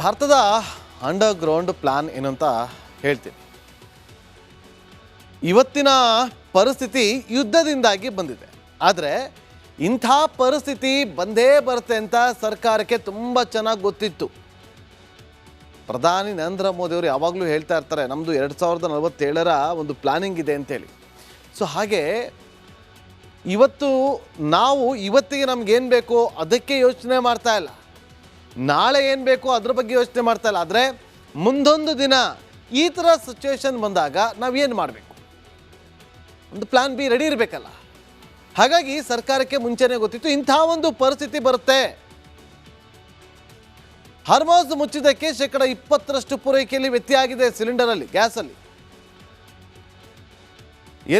ಭಾರತದ underground plan ಏನು ಅಂತ ಹೇಳ್ತೀನಿ. ಇವತ್ತಿನ ಪರಿಸ್ಥಿತಿ ಯುದ್ಧದಿಂದಾಗಿ ಬಂದಿದೆ. ಆದರೆ ಇಂಥ ಪರಿಸ್ಥಿತಿ ಬಂದೇ ಬರುತ್ತೆ ಅಂತ ಸರ್ಕಾರಕ್ಕೆ ತುಂಬ ಚೆನ್ನಾಗಿ ಗೊತ್ತಿತ್ತು. ಪ್ರಧಾನಿ ನರೇಂದ್ರ ಮೋದಿ ಅವರು ಯಾವಾಗಲೂ ಹೇಳ್ತಾ ಇರ್ತಾರೆ, ನಮ್ಮದು 2047ರ ಒಂದು ಪ್ಲಾನಿಂಗ್ ಇದೆ ಅಂತೇಳಿ. ಸೊ ಹಾಗೆ ಇವತ್ತಿಗೆ ನಮಗೇನು ಬೇಕೋ ಅದಕ್ಕೆ ಯೋಚನೆ ಮಾಡ್ತಾ ಇಲ್ಲ, ನಾಳೆ ಏನು ಬೇಕೋ ಅದ್ರ ಬಗ್ಗೆ ಯೋಚನೆ ಮಾಡ್ತಾ ಇಲ್ಲ. ಆದರೆ ಮುಂದೊಂದು ದಿನ ಈ ಥರ ಸಿಚುವೇಶನ್ ಬಂದಾಗ ನಾವೇನು ಮಾಡಬೇಕು, ಒಂದು ಪ್ಲಾನ್ ಬಿ ರೆಡಿ ಇರಬೇಕಲ್ಲ. ಹಾಗಾಗಿ ಸರ್ಕಾರಕ್ಕೆ ಮುಂಚೆನೇ ಗೊತ್ತಿತ್ತು ಇಂಥ ಒಂದು ಪರಿಸ್ಥಿತಿ ಬರುತ್ತೆ. ಹಾರ್ಮೋಸ್ ಮುಚ್ಚಿದ್ದಕ್ಕೆ 20% ಪೂರೈಕೆಯಲ್ಲಿ ವ್ಯತ್ಯಯ ಆಗಿದೆ. ಸಿಲಿಂಡರಲ್ಲಿ, ಗ್ಯಾಸಲ್ಲಿ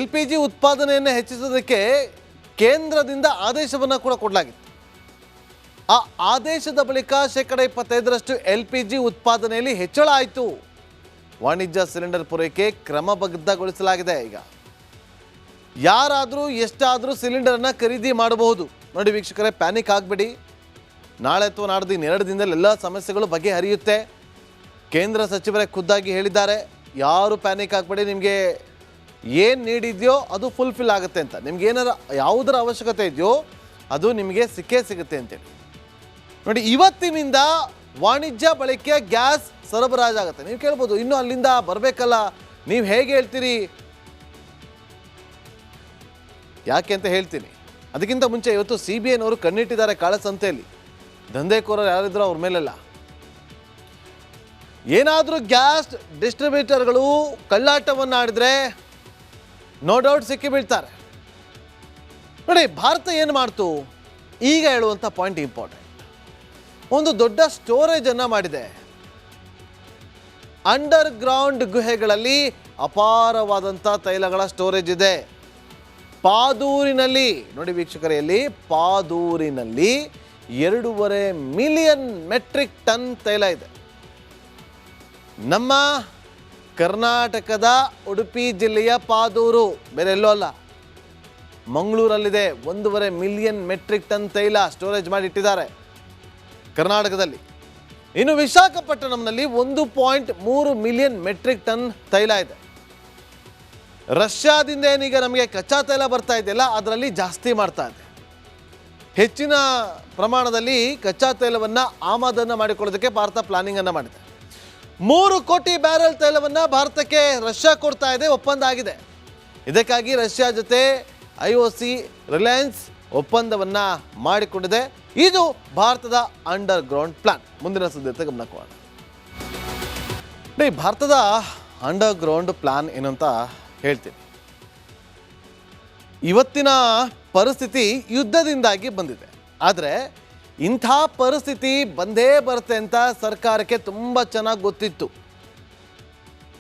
LPG ಉತ್ಪಾದನೆಯನ್ನು ಹೆಚ್ಚಿಸೋದಕ್ಕೆ ಕೇಂದ್ರದಿಂದ ಆದೇಶವನ್ನು ಕೂಡ ಕೊಡಲಾಗಿತ್ತು. ಆ ಆದೇಶದ ಬಳಿಕ 25% LPG ಉತ್ಪಾದನೆಯಲ್ಲಿ ಹೆಚ್ಚಳ ಆಯಿತು. ವಾಣಿಜ್ಯ ಸಿಲಿಂಡರ್ ಪೂರೈಕೆ ಕ್ರಮಬದ್ಧಗೊಳಿಸಲಾಗಿದೆ. ಈಗ ಯಾರಾದರೂ ಎಷ್ಟಾದರೂ ಸಿಲಿಂಡರನ್ನು ಖರೀದಿ ಮಾಡಬಹುದು. ನೋಡಿ ವೀಕ್ಷಕರೇ, ಪ್ಯಾನಿಕ್ ಆಗಬೇಡಿ. ನಾಳೆ ಅಥವಾ ನಾಡ್ದು 2 ದಿನದಲ್ಲಿ ಎಲ್ಲ ಸಮಸ್ಯೆಗಳು ಬಗೆಹರಿಯುತ್ತೆ. ಕೇಂದ್ರ ಸಚಿವರೇ ಖುದ್ದಾಗಿ ಹೇಳಿದ್ದಾರೆ, ಯಾರು ಪ್ಯಾನಿಕ್ ಆಗಬೇಡಿ, ನಿಮಗೆ ಏನು ನೀಡಿದೆಯೋ ಅದು ಫುಲ್ಫಿಲ್ ಆಗುತ್ತೆ ಅಂತ. ನಿಮ್ಗೆ ಏನಾರ ಯಾವುದರ ಅವಶ್ಯಕತೆ ಇದೆಯೋ ಅದು ನಿಮಗೆ ಸಿಕ್ಕೇ ಸಿಗುತ್ತೆ ಅಂತೇಳಿ. ನೋಡಿ, ಇವತ್ತಿನಿಂದ ವಾಣಿಜ್ಯ ಬಳಕೆಯ ಗ್ಯಾಸ್ ಸರಬರಾಜಾಗುತ್ತೆ. ನೀವು ಕೇಳ್ಬೋದು, ಇನ್ನೂ ಅಲ್ಲಿಂದ ಬರಬೇಕಲ್ಲ, ನೀವು ಹೇಗೆ ಹೇಳ್ತೀರಿ? ಯಾಕೆ ಅಂತ ಹೇಳ್ತೀನಿ. ಅದಕ್ಕಿಂತ ಮುಂಚೆ ಇವತ್ತು CBIನವರು ಕಣ್ಣಿಟ್ಟಿದ್ದಾರೆ ಕಾಳಸಂತೆಯಲ್ಲಿ. ದಂಧೆಕೋರರು ಯಾರಿದ್ರು ಅವ್ರ ಮೇಲೆಲ್ಲ. ಏನಾದರೂ ಗ್ಯಾಸ್ ಡಿಸ್ಟ್ರಿಬ್ಯೂಟರ್ಗಳು ಕಳ್ಳಾಟವನ್ನು ಆಡಿದ್ರೆ ನೋ ಡೌಟ್ ಸಿಕ್ಕಿ ಬೀಳ್ತಾರೆ. ನೋಡಿ, ಭಾರತ ಏನು ಮಾಡ್ತು ಈಗ ಹೇಳುವಂಥ ಪಾಯಿಂಟ್ ಇಂಪಾರ್ಟೆಂಟ್. ಒಂದು ದೊಡ್ಡ ಸ್ಟೋರೇಜನ್ನು ಮಾಡಿದೆ. ಅಂಡರ್ಗ್ರೌಂಡ್ ಗುಹೆಗಳಲ್ಲಿ ಅಪಾರವಾದಂಥ ತೈಲಗಳ ಸ್ಟೋರೇಜ್ ಇದೆ. ಪಾದೂರಿನಲ್ಲಿ ನೋಡಿ ವೀಕ್ಷಕರೆಯಲ್ಲಿ, ಪಾದೂರಿನಲ್ಲಿ 2.5 ಮಿಲಿಯನ್ ಮೆಟ್ರಿಕ್ ಟನ್ ತೈಲ ಇದೆ. ನಮ್ಮ ಕರ್ನಾಟಕದ ಉಡುಪಿ ಜಿಲ್ಲೆಯ ಪಾದೂರು, ಬೇರೆ ಎಲ್ಲೋ ಅಲ್ಲ, ಮಂಗಳೂರಲ್ಲಿದೆ. 1.5 ಮಿಲಿಯನ್ ಮೆಟ್ರಿಕ್ ಟನ್ ತೈಲ ಸ್ಟೋರೇಜ್ ಮಾಡಿ ಇಟ್ಟಿದ್ದಾರೆ ಕರ್ನಾಟಕದಲ್ಲಿ. ಇನ್ನು ವಿಶಾಖಪಟ್ಟಣಂನಲ್ಲಿ 1.3 ಮಿಲಿಯನ್ ಮೆಟ್ರಿಕ್ ಟನ್ ತೈಲ ಇದೆ. ರಷ್ಯಾದಿಂದ ಏನೀಗ ನಮಗೆ ಕಚ್ಚಾ ತೈಲ ಬರ್ತಾ ಇದೆಯಲ್ಲ, ಅದರಲ್ಲಿ ಜಾಸ್ತಿ ಮಾಡ್ತಾ ಇದೆ. ಹೆಚ್ಚಿನ ಪ್ರಮಾಣದಲ್ಲಿ ಕಚ್ಚಾ ತೈಲವನ್ನು ಆಮದನ್ನು ಮಾಡಿಕೊಳ್ಳೋದಕ್ಕೆ ಭಾರತ ಪ್ಲಾನಿಂಗನ್ನು ಮಾಡಿದೆ. 3 ಕೋಟಿ ಬ್ಯಾರೆಲ್ ತೈಲವನ್ನು ಭಾರತಕ್ಕೆ ರಷ್ಯಾ ಕೊಡ್ತಾ ಇದೆ, ಒಪ್ಪಂದ ಆಗಿದೆ. ಇದಕ್ಕಾಗಿ ರಷ್ಯಾ ಜೊತೆ IOC ರಿಲಯನ್ಸ್ ಒಪ್ಪಂದವನ್ನು ಮಾಡಿಕೊಂಡಿದೆ. ಇದು ಭಾರತದ ಅಂಡರ್ಗ್ರೌಂಡ್ ಪ್ಲಾನ್. ಮುಂದಿನ ಸುದ್ದಿ ಗಮನ ಕೊಡೋಣ. ಭಾರತದ ಅಂಡರ್ಗ್ರೌಂಡ್ ಪ್ಲಾನ್ ಏನು ಅಂತ ಹೇಳ್ತೀನಿ. ಇವತ್ತಿನ ಪರಿಸ್ಥಿತಿ ಯುದ್ಧದಿಂದಾಗಿ ಬಂದಿದೆ. ಆದರೆ ಇಂಥ ಪರಿಸ್ಥಿತಿ ಬಂದೇ ಬರುತ್ತೆ ಅಂತ ಸರ್ಕಾರಕ್ಕೆ ತುಂಬ ಚೆನ್ನಾಗಿ ಗೊತ್ತಿತ್ತು.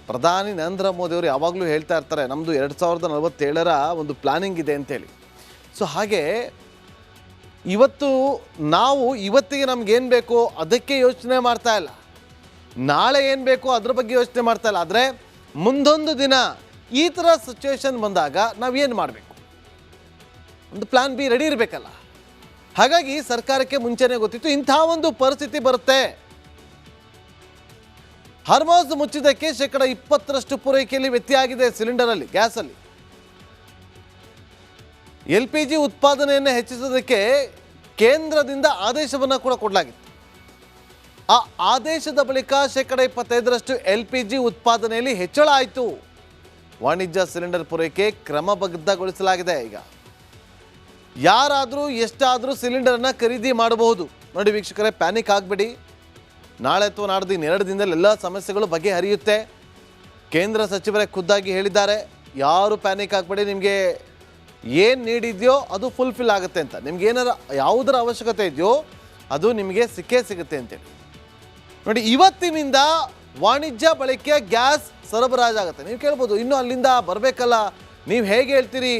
ಪ್ರಧಾನಿ ನರೇಂದ್ರ ಮೋದಿ ಅವರು ಯಾವಾಗಲೂ ಹೇಳ್ತಾ ಇರ್ತಾರೆ, ನಮ್ಮದು 2047ರ ಒಂದು ಪ್ಲಾನಿಂಗ್ ಇದೆ ಅಂತೇಳಿ. ಸೊ ಹಾಗೆ ಇವತ್ತಿಗೆ ನಮಗೇನು ಬೇಕೋ ಅದಕ್ಕೆ ಯೋಚನೆ ಮಾಡ್ತಾ ಇಲ್ಲ, ನಾಳೆ ಏನು ಬೇಕೋ ಅದ್ರ ಬಗ್ಗೆ ಯೋಚನೆ ಮಾಡ್ತಾ ಇಲ್ಲ. ಆದರೆ ಮುಂದೊಂದು ದಿನ ಈ ಥರ ಸಿಚುವೇಶನ್ ಬಂದಾಗ ನಾವೇನು ಮಾಡಬೇಕು, ಒಂದು ಪ್ಲಾನ್ ಬಿ ರೆಡಿ ಇರಬೇಕಲ್ಲ. ಹಾಗಾಗಿ ಸರ್ಕಾರಕ್ಕೆ ಮುಂಚೆನೇ ಗೊತ್ತಿತ್ತು ಇಂಥ ಒಂದು ಪರಿಸ್ಥಿತಿ ಬರುತ್ತೆ. ಹಾರ್ಮೋಸ್ ಮುಚ್ಚಿದ್ದಕ್ಕೆ 20% ಪೂರೈಕೆಯಲ್ಲಿ ವ್ಯತ್ಯಯ ಆಗಿದೆ. ಸಿಲಿಂಡರಲ್ಲಿ, ಗ್ಯಾಸಲ್ಲಿ LPG ಉತ್ಪಾದನೆಯನ್ನು ಹೆಚ್ಚಿಸೋದಕ್ಕೆ ಕೇಂದ್ರದಿಂದ ಆದೇಶವನ್ನು ಕೂಡ ಕೊಡಲಾಗಿತ್ತು. ಆ ಆದೇಶದ ಬಳಿಕ 25% LPG ಉತ್ಪಾದನೆಯಲ್ಲಿ ಹೆಚ್ಚಳ ಆಯಿತು. ವಾಣಿಜ್ಯ ಸಿಲಿಂಡರ್ ಪೂರೈಕೆ ಕ್ರಮಬದ್ಧಗೊಳಿಸಲಾಗಿದೆ. ಈಗ ಯಾರಾದರೂ ಎಷ್ಟಾದರೂ ಸಿಲಿಂಡರನ್ನು ಖರೀದಿ ಮಾಡಬಹುದು. ನೋಡಿ ವೀಕ್ಷಕರೇ, ಪ್ಯಾನಿಕ್ ಆಗಬೇಡಿ. ನಾಳೆ ಅಥವಾ ನಾಡ್ದು 2 ದಿನದಲ್ಲಿ ಎಲ್ಲ ಸಮಸ್ಯೆಗಳು ಬಗೆಹರಿಯುತ್ತೆ. ಕೇಂದ್ರ ಸಚಿವರೇ ಖುದ್ದಾಗಿ ಹೇಳಿದ್ದಾರೆ, ಯಾರು ಪ್ಯಾನಿಕ್ ಆಗಬೇಡಿ, ನಿಮಗೆ ಏನು ನೀಡಿದೆಯೋ ಅದು ಫುಲ್ಫಿಲ್ ಆಗುತ್ತೆ ಅಂತ. ನಿಮ್ಗೆ ಏನಾರ ಯಾವುದರ ಅವಶ್ಯಕತೆ ಇದೆಯೋ ಅದು ನಿಮಗೆ ಸಿಕ್ಕೇ ಸಿಗುತ್ತೆ ಅಂತೇಳಿ. ನೋಡಿ, ಇವತ್ತಿನಿಂದ ವಾಣಿಜ್ಯ ಬಳಕೆಯ ಗ್ಯಾಸ್ ಸರಬರಾಜಾಗುತ್ತೆ. ನೀವು ಕೇಳ್ಬೋದು, ಇನ್ನೂ ಅಲ್ಲಿಂದ ಬರಬೇಕಲ್ಲ, ನೀವು ಹೇಗೆ ಹೇಳ್ತೀರಿ?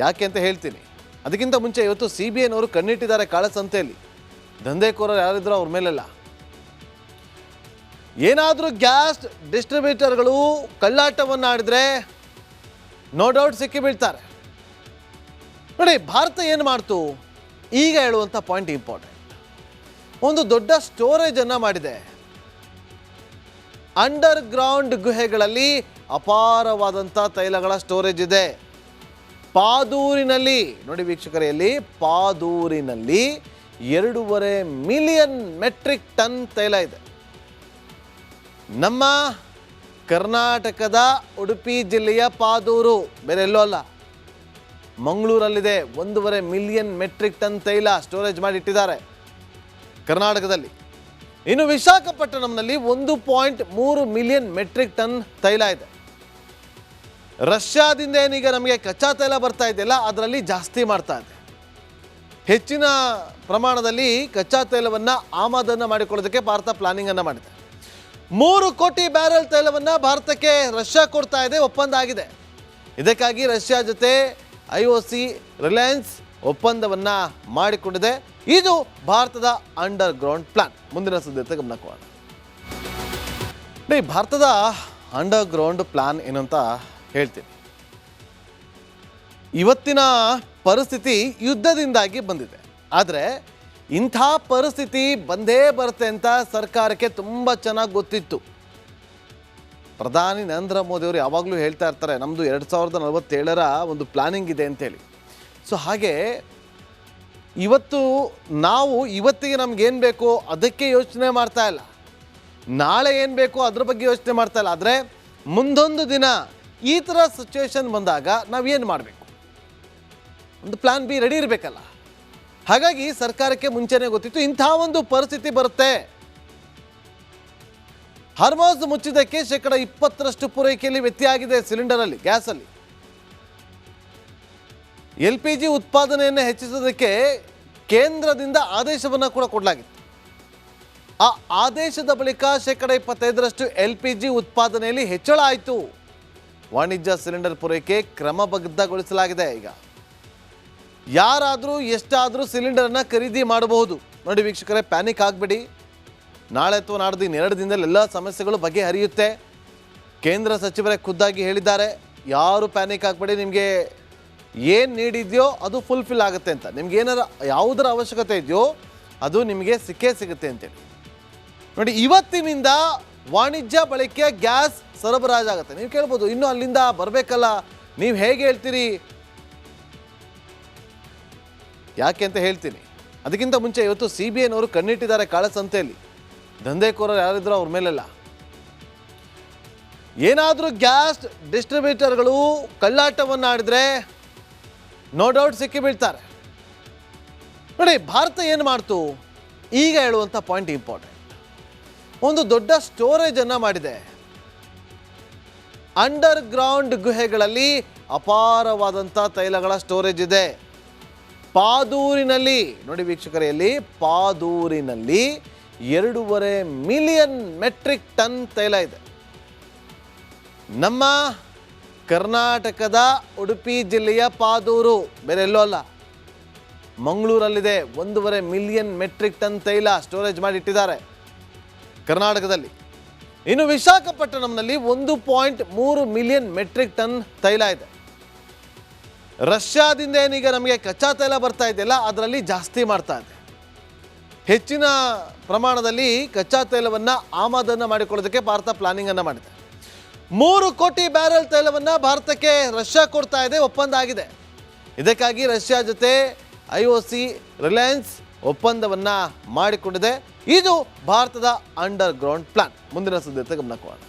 ಯಾಕೆ ಅಂತ ಹೇಳ್ತೀನಿ. ಅದಕ್ಕಿಂತ ಮುಂಚೆ ಇವತ್ತು CBIನವರು ಕಣ್ಣಿಟ್ಟಿದ್ದಾರೆ ಕಾಳಸಂತೆಯಲ್ಲಿ. ದಂಧೆಕೋರರು ಯಾರಿದ್ರು ಅವ್ರ ಮೇಲೆಲ್ಲ. ಏನಾದರೂ ಗ್ಯಾಸ್ ಡಿಸ್ಟ್ರಿಬ್ಯೂಟರ್ಗಳು ಕಳ್ಳಾಟವನ್ನು ಆಡಿದ್ರೆ ನೋ ಡೌಟ್ ಸಿಕ್ಕಿ ಬೀಳ್ತಾರೆ. ನೋಡಿ, ಭಾರತ ಏನು ಮಾಡ್ತು ಈಗ ಹೇಳುವಂಥ ಪಾಯಿಂಟ್ ಇಂಪಾರ್ಟೆಂಟ್. ಒಂದು ದೊಡ್ಡ ಸ್ಟೋರೇಜ್ ಅನ್ನ ಮಾಡಿದೆ. ಅಂಡರ್ ಗ್ರೌಂಡ್ ಗುಹೆಗಳಲ್ಲಿ ಅಪಾರವಾದಂಥ ತೈಲಗಳ ಸ್ಟೋರೇಜ್ ಇದೆ. ಪಾದೂರಿನಲ್ಲಿ ನೋಡಿ ವೀಕ್ಷಕರಲ್ಲಿ, ಪಾದೂರಿನಲ್ಲಿ 2.5 ಮಿಲಿಯನ್ ಮೆಟ್ರಿಕ್ ಟನ್ ತೈಲ ಇದೆ. ನಮ್ಮ ಕರ್ನಾಟಕದ ಉಡುಪಿ ಜಿಲ್ಲೆಯ ಪಾದೂರು, ಬೇರೆ ಎಲ್ಲೋ ಅಲ್ಲ, ಮಂಗಳೂರಲ್ಲಿದೆ. 1.5 ಮಿಲಿಯನ್ ಮೆಟ್ರಿಕ್ ಟನ್ ತೈಲ ಸ್ಟೋರೇಜ್ ಮಾಡಿ ಇಟ್ಟಿದ್ದಾರೆ ಕರ್ನಾಟಕದಲ್ಲಿ. ಇನ್ನು ವಿಶಾಖಪಟ್ಟಣಂನಲ್ಲಿ 1.3 ಮಿಲಿಯನ್ ಮೆಟ್ರಿಕ್ ಟನ್ ತೈಲ ಇದೆ. ರಷ್ಯಾದಿಂದ ಏನೀಗ ನಮಗೆ ಕಚ್ಚಾ ತೈಲ ಬರ್ತಾ ಇದೆಯಲ್ಲ, ಅದರಲ್ಲಿ ಜಾಸ್ತಿ ಮಾಡ್ತಾ ಇದೆ. ಹೆಚ್ಚಿನ ಪ್ರಮಾಣದಲ್ಲಿ ಕಚ್ಚಾ ತೈಲವನ್ನು ಆಮದನ್ನು ಮಾಡಿಕೊಳ್ಳೋದಕ್ಕೆ ಭಾರತ ಪ್ಲಾನಿಂಗ್ ಅನ್ನು ಮಾಡಿದೆ. 3 ಕೋಟಿ ಬ್ಯಾರೆಲ್ ತೈಲವನ್ನು ಭಾರತಕ್ಕೆ ರಷ್ಯಾ ಕೊಡ್ತಾ ಇದೆ, ಒಪ್ಪಂದ ಆಗಿದೆ. ಇದಕ್ಕಾಗಿ ರಷ್ಯಾ ಜೊತೆ IOC ರಿಲಯನ್ಸ್ ಒಪ್ಪಂದವನ್ನು ಮಾಡಿಕೊಂಡಿದೆ. ಇದು ಭಾರತದ ಅಂಡರ್ ಗ್ರೌಂಡ್ ಪ್ಲಾನ್. ಮುಂದಿನ ಸುದ್ದಿ ಗಮನ ಕೊಡೋಣ. ಭಾರತದ ಅಂಡರ್ ಗ್ರೌಂಡ್ ಪ್ಲಾನ್ ಏನಂತ ಹೇಳ್ತೀನಿ. ಇವತ್ತಿನ ಪರಿಸ್ಥಿತಿ ಯುದ್ಧದಿಂದಾಗಿ ಬಂದಿದೆ. ಆದರೆ ಇಂಥ ಪರಿಸ್ಥಿತಿ ಬಂದೇ ಬರುತ್ತೆ ಅಂತ ಸರ್ಕಾರಕ್ಕೆ ತುಂಬ ಚೆನ್ನಾಗಿ ಗೊತ್ತಿತ್ತು. ಪ್ರಧಾನಿ ನರೇಂದ್ರ ಮೋದಿ ಅವರು ಯಾವಾಗಲೂ ಹೇಳ್ತಾ ಇರ್ತಾರೆ, ನಮ್ಮದು 2047ರ ಒಂದು ಪ್ಲಾನಿಂಗ್ ಇದೆ ಅಂತೇಳಿ. ಸೊ ಹಾಗೆ ಇವತ್ತಿಗೆ ನಮಗೇನು ಬೇಕೋ ಅದಕ್ಕೆ ಯೋಚನೆ ಮಾಡ್ತಾ ಇಲ್ಲ, ನಾಳೆ ಏನು ಬೇಕೋ ಅದ್ರ ಬಗ್ಗೆ ಯೋಚನೆ ಮಾಡ್ತಾ ಇಲ್ಲ. ಆದರೆ ಮುಂದೊಂದು ದಿನ ಈ ಥರ ಸಿಚುವೇಶನ್ ಬಂದಾಗ ನಾವೇನು ಮಾಡಬೇಕು, ಒಂದು ಪ್ಲಾನ್ ಬಿ ರೆಡಿ ಇರಬೇಕಲ್ಲ. ಹಾಗಾಗಿ ಸರ್ಕಾರಕ್ಕೆ ಮುಂಚೆನೇ ಗೊತ್ತಿತ್ತು ಇಂಥ ಒಂದು ಪರಿಸ್ಥಿತಿ ಬರುತ್ತೆ. ಹಾರ್ಮೋಸ್ ಮುಚ್ಚಿದ್ದಕ್ಕೆ 20% ಪೂರೈಕೆಯಲ್ಲಿ ವ್ಯತ್ಯಯ ಆಗಿದೆ. ಸಿಲಿಂಡರಲ್ಲಿ, ಗ್ಯಾಸಲ್ಲಿ LPG ಉತ್ಪಾದನೆಯನ್ನು ಹೆಚ್ಚಿಸೋದಕ್ಕೆ ಕೇಂದ್ರದಿಂದ ಆದೇಶವನ್ನು ಕೂಡ ಕೊಡಲಾಗಿತ್ತು. ಆ ಆದೇಶದ ಬಳಿಕ 25% LPG ಉತ್ಪಾದನೆಯಲ್ಲಿ ಹೆಚ್ಚಳ ಆಯಿತು. ವಾಣಿಜ್ಯ ಸಿಲಿಂಡರ್ ಪೂರೈಕೆ ಕ್ರಮಬದ್ಧಗೊಳಿಸಲಾಗಿದೆ. ಈಗ ಯಾರಾದರೂ ಎಷ್ಟಾದರೂ ಸಿಲಿಂಡರನ್ನು ಖರೀದಿ ಮಾಡಬಹುದು. ನೋಡಿ ವೀಕ್ಷಕರೇ, ಪ್ಯಾನಿಕ್ ಆಗಬೇಡಿ. ನಾಳೆ ಅಥವಾ ನಾಡ್ದು 2 ದಿನದಲ್ಲಿ ಎಲ್ಲ ಸಮಸ್ಯೆಗಳು ಬಗೆಹರಿಯುತ್ತೆ. ಕೇಂದ್ರ ಸಚಿವರೇ ಖುದ್ದಾಗಿ ಹೇಳಿದ್ದಾರೆ, ಯಾರು ಪ್ಯಾನಿಕ್ ಆಗಬೇಡಿ, ನಿಮಗೆ ಏನು ನೀಡಿದೆಯೋ ಅದು ಫುಲ್ಫಿಲ್ ಆಗುತ್ತೆ ಅಂತ. ನಿಮ್ಗೆ ಏನಾರ ಯಾವುದರ ಅವಶ್ಯಕತೆ ಇದೆಯೋ ಅದು ನಿಮಗೆ ಸಿಕ್ಕೇ ಸಿಗುತ್ತೆ ಅಂತೇಳಿ. ನೋಡಿ, ಇವತ್ತಿನಿಂದ ವಾಣಿಜ್ಯ ಬಳಕೆಯ ಗ್ಯಾಸ್ ಸರಬರಾಜಾಗುತ್ತೆ. ನೀವು ಕೇಳ್ಬೋದು, ಇನ್ನೂ ಅಲ್ಲಿಂದ ಬರಬೇಕಲ್ಲ, ನೀವು ಹೇಗೆ ಹೇಳ್ತೀರಿ? ಯಾಕೆ ಅಂತ ಹೇಳ್ತೀನಿ. ಅದಕ್ಕಿಂತ ಮುಂಚೆ ಇವತ್ತು CBIನವರು ಕಣ್ಣಿಟ್ಟಿದ್ದಾರೆ ಕಾಳಸಂತೆಯಲ್ಲಿ. ದಂಧೆಕೋರರು ಯಾರಿದ್ರು ಅವ್ರ ಮೇಲೆಲ್ಲ. ಏನಾದರೂ ಗ್ಯಾಸ್ ಡಿಸ್ಟ್ರಿಬ್ಯೂಟರ್ಗಳು ಕಳ್ಳಾಟವನ್ನು ಆಡಿದ್ರೆ ನೋ ಡೌಟ್ ಸಿಕ್ಕಿ ಬೀಳ್ತಾರೆ. ನೋಡಿ, ಭಾರತ ಏನು ಮಾಡ್ತು ಈಗ ಹೇಳುವಂಥ ಪಾಯಿಂಟ್ ಇಂಪಾರ್ಟೆಂಟ್. ಒಂದು ದೊಡ್ಡ ಸ್ಟೋರೇಜ್ ಅನ್ನು ಮಾಡಿದೆ. ಅಂಡರ್ ಗ್ರೌಂಡ್ ಗುಹೆಗಳಲ್ಲಿ ಅಪಾರವಾದಂಥ ತೈಲಗಳ ಸ್ಟೋರೇಜ್ ಇದೆ. ಪಾದೂರಿನಲ್ಲಿ ನೋಡಿ ವೀಕ್ಷಕರಲ್ಲಿ, ಪಾದೂರಿನಲ್ಲಿ 2.5 ಮಿಲಿಯನ್ ಮೆಟ್ರಿಕ್ ಟನ್ ತೈಲ ಇದೆ. ನಮ್ಮ ಕರ್ನಾಟಕದ ಉಡುಪಿ ಜಿಲ್ಲೆಯ ಪಾದೂರು, ಬೇರೆ ಎಲ್ಲೋ ಅಲ್ಲ, ಮಂಗಳೂರಲ್ಲಿದೆ. 1.5 ಮಿಲಿಯನ್ ಮೆಟ್ರಿಕ್ ಟನ್ ತೈಲ ಸ್ಟೋರೇಜ್ ಮಾಡಿ ಇಟ್ಟಿದ್ದಾರೆ ಕರ್ನಾಟಕದಲ್ಲಿ. ಇನ್ನು ವಿಶಾಖಪಟ್ಟಣಂನಲ್ಲಿ 1.3 ಮಿಲಿಯನ್ ಮೆಟ್ರಿಕ್ ಟನ್ ತೈಲ ಇದೆ. ರಷ್ಯಾದಿಂದ ಏನೀಗ ನಮಗೆ ಕಚ್ಚಾ ತೈಲ ಬರ್ತಾ ಇದೆಯಲ್ಲ, ಅದರಲ್ಲಿ ಜಾಸ್ತಿ ಮಾಡ್ತಾ ಇದೆ. ಹೆಚ್ಚಿನ ಪ್ರಮಾಣದಲ್ಲಿ ಕಚ್ಚಾ ತೈಲವನ್ನು ಆಮದನ್ನು ಮಾಡಿಕೊಳ್ಳೋದಕ್ಕೆ ಭಾರತ ಪ್ಲಾನಿಂಗ್ ಅನ್ನು ಮಾಡಿದೆ. 3 ಕೋಟಿ ಬ್ಯಾರೆಲ್ ತೈಲವನ್ನು ಭಾರತಕ್ಕೆ ರಷ್ಯಾ ಕೊಡ್ತಾ ಇದೆ, ಒಪ್ಪಂದ ಆಗಿದೆ. ಇದಕ್ಕಾಗಿ ರಷ್ಯಾ ಜೊತೆ IOC ರಿಲಯನ್ಸ್ ಒಪ್ಪಂದವನ್ನು ಮಾಡಿಕೊಂಡಿದೆ. ಇದು ಭಾರತದ ಅಂಡರ್ ಗ್ರೌಂಡ್ ಪ್ಲಾನ್. ಮುಂದಿನ ಸುದ್ದಿ ಗಮನ ಕೊಡೋಣ.